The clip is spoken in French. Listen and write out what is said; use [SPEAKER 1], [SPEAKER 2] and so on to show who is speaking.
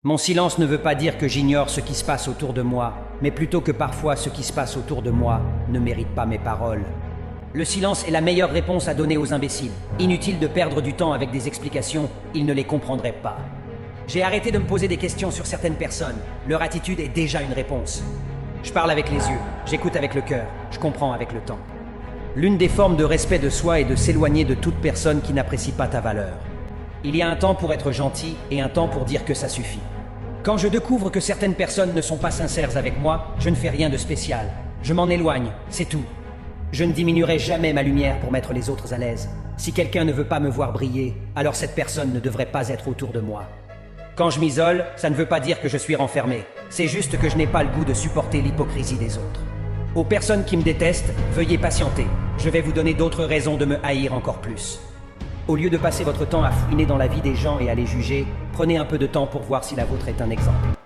[SPEAKER 1] Mon silence ne veut pas dire que j'ignore ce qui se passe autour de moi, mais plutôt que parfois ce qui se passe autour de moi ne mérite pas mes paroles. Le silence est la meilleure réponse à donner aux imbéciles. Inutile de perdre du temps avec des explications, ils ne les comprendraient pas. J'ai arrêté de me poser des questions sur certaines personnes. Leur attitude est déjà une réponse. Je parle avec les yeux, j'écoute avec le cœur, je comprends avec le temps. L'une des formes de respect de soi est de s'éloigner de toute personne qui n'apprécie pas ta valeur. Il y a un temps pour être gentil et un temps pour dire que ça suffit. Quand je découvre que certaines personnes ne sont pas sincères avec moi, je ne fais rien de spécial. Je m'en éloigne, c'est tout. Je ne diminuerai jamais ma lumière pour mettre les autres à l'aise. Si quelqu'un ne veut pas me voir briller, alors cette personne ne devrait pas être autour de moi. Quand je m'isole, ça ne veut pas dire que je suis renfermé. C'est juste que je n'ai pas le goût de supporter l'hypocrisie des autres. Aux personnes qui me détestent, veuillez patienter. Je vais vous donner d'autres raisons de me haïr encore plus. Au lieu de passer votre temps à fouiner dans la vie des gens et à les juger, prenez un peu de temps pour voir si la vôtre est un exemple.